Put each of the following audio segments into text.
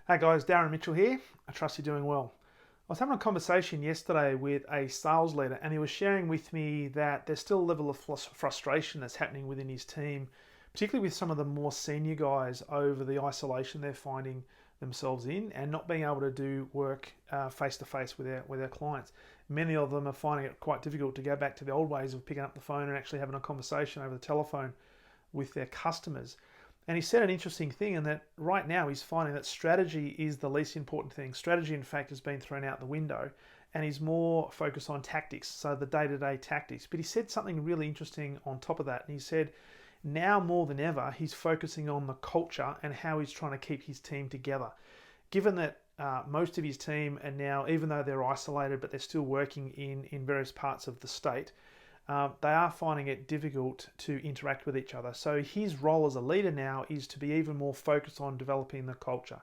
Hey guys, Darren Mitchell here. I trust you're doing well. I was having a conversation yesterday with a sales leader, and he was sharing with me that there's still a level of frustration that's happening within his team, particularly with some of the more senior guys over the isolation they're finding themselves in and not being able to do work face to face with their clients. Many of them are finding it quite difficult to go back to the old ways of picking up the phone and actually having a conversation over the telephone with their customers. And he said an interesting thing in that right now he's finding that strategy is the least important thing. Strategy, in fact, has been thrown out the window and he's more focused on tactics, so the day to day tactics. But he said something really interesting on top of that. And he said now more than ever, he's focusing on the culture and how he's trying to keep his team together. Given that most of his team are now, even though they're isolated, but they're still working in various parts of the state, they are finding it difficult to interact with each other. So his role as a leader now is to be even more focused on developing the culture.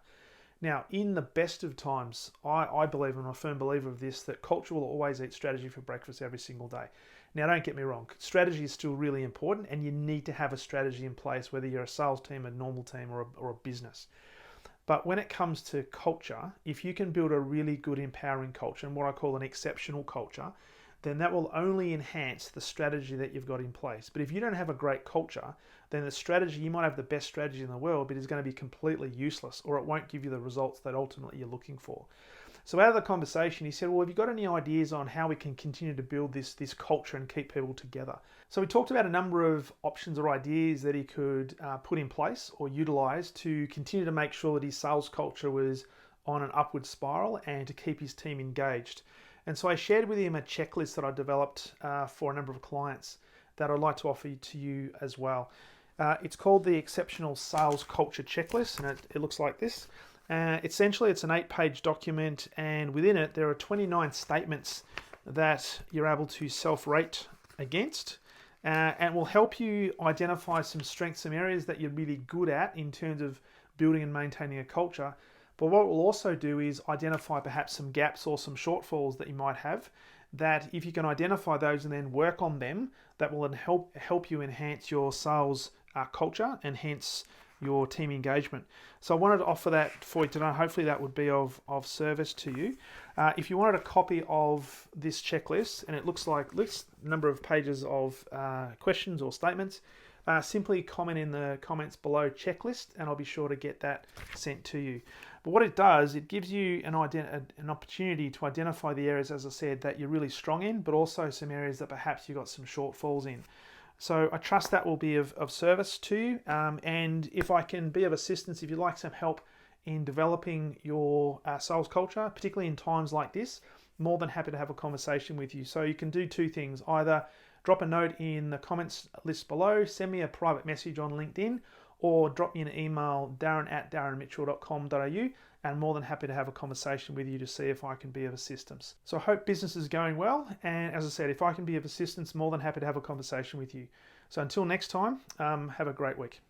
Now, in the best of times, I believe, and I'm a firm believer of this, that culture will always eat strategy for breakfast every single day. Now, don't get me wrong, strategy is still really important and you need to have a strategy in place, whether you're a sales team, a normal team, or a business. But when it comes to culture, if you can build a really good empowering culture and what I call an exceptional culture, then that will only enhance the strategy that you've got in place. But if you don't have a great culture, then the strategy, you might have the best strategy in the world, but it's going to be completely useless, or it won't give you the results that ultimately you're looking for. So out of the conversation, he said, well, have you got any ideas on how we can continue to build this culture and keep people together? So we talked about a number of options or ideas that he could put in place or utilize to continue to make sure that his sales culture was on an upward spiral and to keep his team engaged. And so I shared with him a checklist that I developed for a number of clients that I'd like to offer to you as well. It's called the Exceptional Sales Culture Checklist, and it looks like this. Essentially, it's an 8-page document, and within it, there are 29 statements that you're able to self-rate against, and will help you identify some strengths, some areas that you're really good at in terms of building and maintaining a culture. But what we'll also do is identify perhaps some gaps or some shortfalls that you might have, that if you can identify those and then work on them, that will help you enhance your sales culture and hence your team engagement. So I wanted to offer that for you today. Hopefully that would be of service to you. If you wanted a copy of this checklist, and it looks like this number of pages of questions or statements, simply comment in the comments below checklist and I'll be sure to get that sent to you. But what it does, it gives you an opportunity to identify the areas, as I said, that you're really strong in, but also some areas that perhaps you've got some shortfalls in. So I trust that will be of service to you. And if I can be of assistance, if you'd like some help in developing your sales culture, particularly in times like this, more than happy to have a conversation with you. So you can do two things: either drop a note in the comments list below, send me a private message on LinkedIn, or drop me an email, darren@darrenmitchell.com.au, and more than happy to have a conversation with you to see if I can be of assistance. So I hope business is going well, and as I said, if I can be of assistance, more than happy to have a conversation with you. So until next time, have a great week.